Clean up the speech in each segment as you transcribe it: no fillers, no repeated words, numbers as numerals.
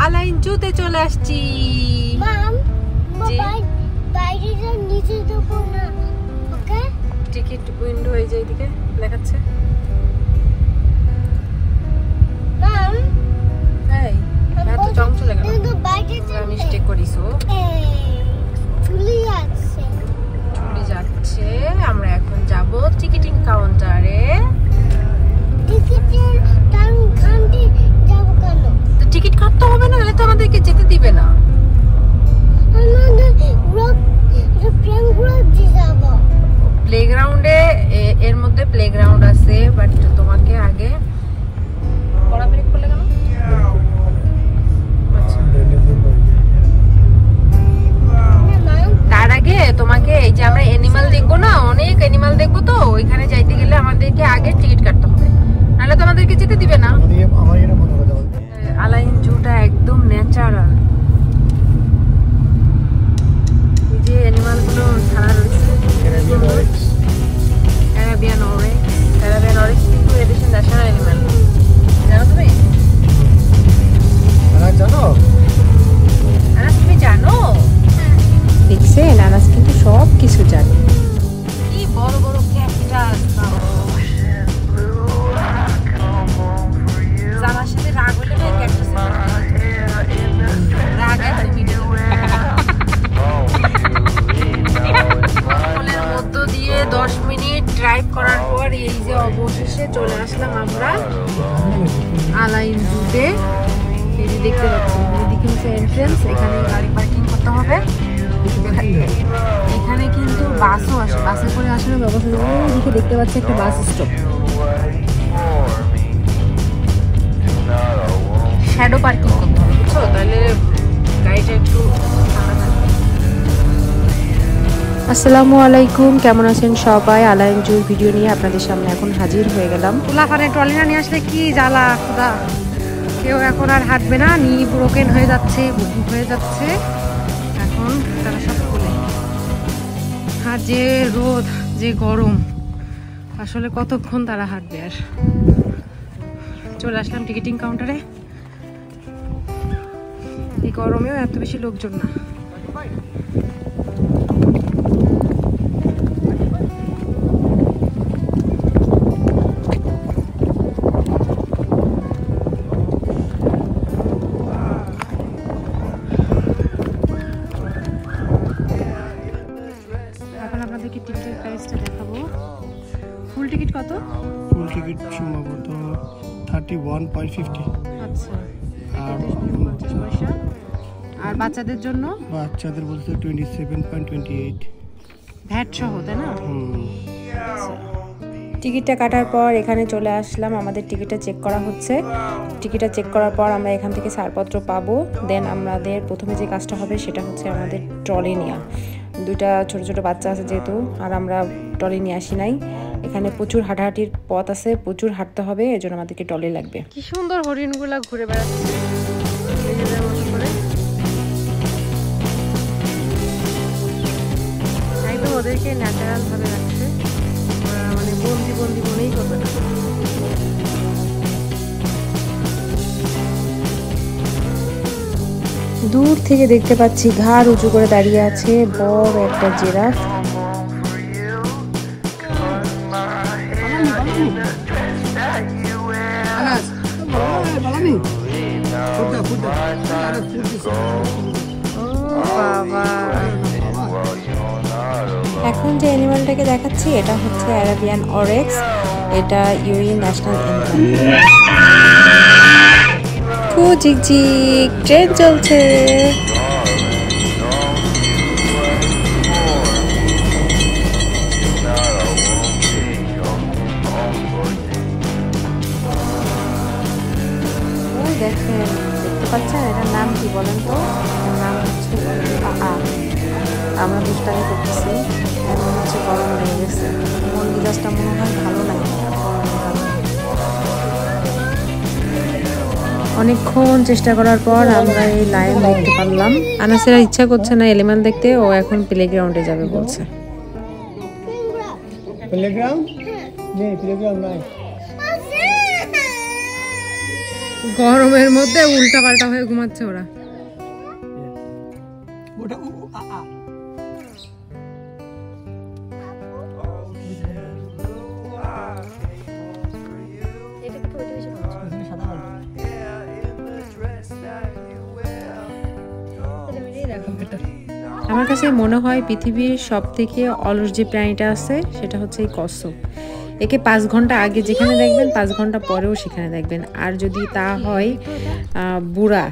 আলাইন জুতে চলে আসছি। Ticket window এই যে এইদিকে দেখাচ্ছে। এত জং চলে গেল। আমি স্টে করিছো চুলি যাচ্ছে। আমরা এখন যাব টিকিটিং কাউন্টারে। টিকিট কাটতে হবে না, নাহলে তো আমাদেরকে যেতে দিবে না। প্লেগ্রাউন্ডে, এর মধ্যে প্লেগ্রাউন্ড আছে, বাট তোমাকে আগে ব্রেক করলে কেন? তার আগে তোমাকে এই যে আমরা অ্যানিমাল দেখবো না, অনেক অ্যানিমাল দেখবো, তো ওইখানে যাইতে গেলে আমাদেরকে আগে টিকিট কাটতে হবে, নাহলে তো আমাদেরকে যেতে দিবে না। আলাইন জুটা একদম ন্যাচারাল। এই যে অ্যানিমাল গুলো ছাড়া রয়েছে। অ্যারাবিয়ান অরেক্স কিন্তু এদেশের ন্যাশনাল অ্যানিমাল, জানো তুমি? তুমি জানো? দেখছেন, আনাস কিন্তু সব কিছু জানে। কি বড় বড় ক্যাকটাস। জানার সাথে রাগ হলে না ক্যাকটাস রাগ জঙ্গলের মধ্য দিয়ে 10 মিনিট ড্রাইভ করার পর এই যে অবশেষে চলে আসলাম আমরা আলাইন জুতে। এই যে দেখতে পাচ্ছি এদিকে হচ্ছে এন্ট্রান্স, এখানে গাড়ি পার্কিং করতে হবে। এখানে কিন্তু বাসও আসে, বাসে করে আসার ব্যবস্থা। এদিকে দেখতে পাচ্ছি একটা বাস স্টপ। শ্যাডো পার্কিং করতে হবে, বুঝছো? তাহলে গাড়িটা একটু ঠান্ডা থাকবে। আসসালামু আলাইকুম, কেমন আছেন সবাই? আলাইন জুর ভিডিও নিয়ে আপনাদের সামনে এখন হাজির হয়ে গেলাম। পোলাপানে ট্রলি না নিয়ে আসলে কি জ্বালা খোদা, কেউ এখন আর হাঁটবে না, নি ব্রোকেন হয়ে যাচ্ছে, বুকু হয়ে যাচ্ছে। এখন তারা সব খুলে। আর যে রোদ, যে গরম, আসলে কতক্ষণ তারা হাঁটবে। আর চলে আসলাম টিকিটিং কাউন্টারে। এই গরমেও এত বেশি লোকজন না। টিকিটের প্রাইসটা দেখাবো। ফুল টিকিট কত? ফুল টিকিট সম্ভবত 31.50। আচ্ছা, 50 পয়সা। আর বাচ্চাদের জন্য? বাচ্চাদের বলতে 27.28 ভ্যাট সহ, তাই না? টিকিটটা কাটার পর এখানে চলে আসলাম। আমাদের টিকিটটা চেক করা হচ্ছে। টিকিটটা চেক করার পর আমরা এখান থেকে ছাড়পত্র পাবো। দেন আমাদের প্রথমে যে কাজটা হবে সেটা হচ্ছে আমাদের ট্রলি নেওয়া। দুইটা ছোট ছোট বাচ্চা আছে যেহেতু, আর আমরা ট্রলি নিয়ে আসি নাই। এখানে প্রচুর হাঁটাহাঁটির পথ আছে, প্রচুর হাঁটতে হবে, এই জন্য আমাদেরকে ট্রলি লাগবে। কি সুন্দর হরিণগুলা ঘুরে বেড়াচ্ছে নিজেদের মতো করে, একদম ওদেরকে ন্যাচারাল ভাবে রাখছে, মানে বন্দি বন্দি মনেই করবে না। দূর থেকে দেখতে পাচ্ছি ঘাড় উঁচু করে দাঁড়িয়ে আছে বড় একটা জিরাফ। এখন যে অ্যানিমালটাকে দেখাচ্ছি এটা হচ্ছে অ্যারাবিয়ান অরেক্স। এটা ইউএই ন্যাশনাল অ্যানিমাল। খুব ঝিকঝিক ট্রেন চলছে। দেখেন, দেখতে পাচ্ছেন এটার নাম কি বলেন তো? এটার নাম হচ্ছে আমরা দুষ্টামি করতেছি, এমন হচ্ছে গরম লেগে গেছে, মন মেজাজটা মনে হয় ভালো লাগে। অনেকক্ষণ চেষ্টা করার পর আমরা এই লাইন দেখতে পারলাম। আনাসের ইচ্ছা করছে না এলিমেন্ট দেখতে, ও এখন প্লেগ্রাউন্ডে যাবে বলছে। প্লেগ্রাউন্ড নেই, প্লেগ্রাউন্ড নাই। গরমের মধ্যে উল্টা পাল্টা হয়ে ঘুমাচ্ছে ওরা। আমার কাছে মনে হয় পৃথিবীর সব থেকে অলস যে প্রাণীটা আছে সেটা হচ্ছে এই কচ্ছপ। একে 5 ঘন্টা আগে যেখানে দেখবেন 5 ঘন্টা পরেও সেখানে দেখবেন। আর যদি তা হয় বুড়া,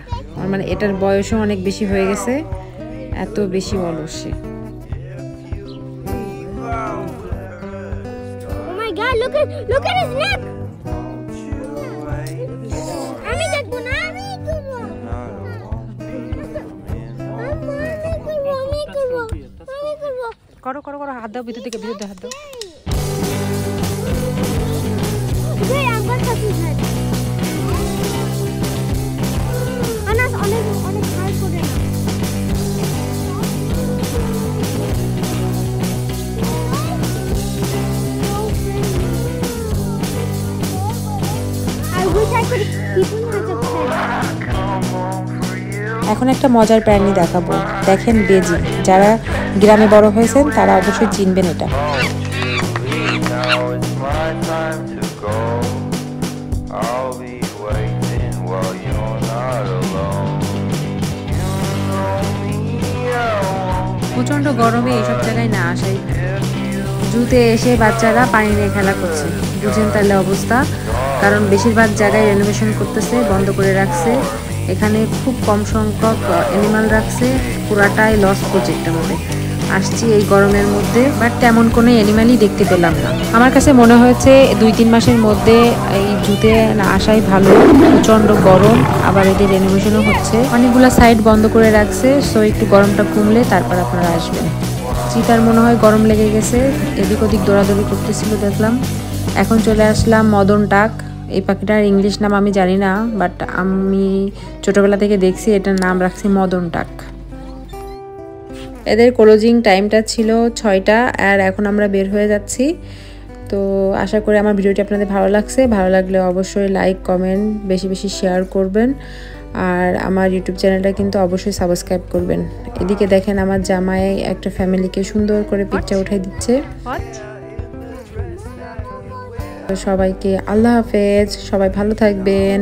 মানে এটার বয়সও অনেক বেশি হয়ে গেছে, এত বেশি অলস সে। Look at his neck. আমি দেখবো না, আমি করব। করো করো করো, হাত দাও ভিতর থেকে, ভিতর হাত দাও। এখন একটা মজার প্রাণী দেখাবো, দেখেন বেজি। যারা গ্রামে বড় হয়েছেন তারা অবশ্যই চিনবেন এটা। প্রচন্ড গরমে এইসব জায়গায় না আসাই, জুতে এসে বাচ্চারা পানি নিয়ে খেলা করছে, বুঝেন তাহলে অবস্থা। কারণ বেশিরভাগ জায়গায় রেনোভেশন করতেছে, বন্ধ করে রাখছে। এখানে খুব কম সংখ্যক অ্যানিমাল রাখছে, পুরাটাই লস প্রজেক্টের মধ্যে। আসছি এই গরমের মধ্যে, বাট তেমন কোনো অ্যানিমালই দেখতে পেলাম না। আমার কাছে মনে হয়েছে 2-3 মাসের মধ্যে এই জুতে না আসাই ভালো। প্রচণ্ড গরম, আবার এদের রেনোভেশনও হচ্ছে, অনেকগুলো সাইড বন্ধ করে রাখছে। সো একটু গরমটা কমলে তারপর আপনারা আসবেন। চিতার মনে হয় গরম লেগে গেছে, এদিক ওদিক দৌড়াদৌড়ি করতেছিল দেখলাম। এখন চলে আসলাম মদন টাক। এই পাখিটার ইংলিশ নাম আমি জানি না, বাট আমি ছোটবেলা থেকে দেখছি, এটার নাম রাখছি মদন টাক। এদের ক্লোজিং টাইমটা ছিল 6টা, আর এখন আমরা বের হয়ে যাচ্ছি। তো আশা করি আমার ভিডিওটি আপনাদের ভালো লাগছে। ভালো লাগলে অবশ্যই লাইক, কমেন্ট, বেশি বেশি শেয়ার করবেন। আর আমার ইউটিউব চ্যানেলটা কিন্তু অবশ্যই সাবস্ক্রাইব করবেন। এদিকে দেখেন আমার জামাই একটা ফ্যামিলিকে সুন্দর করে পিকচার উঠাই দিচ্ছে। সবাইকে আল্লাহ হাফেজ, সবাই ভালো থাকবেন।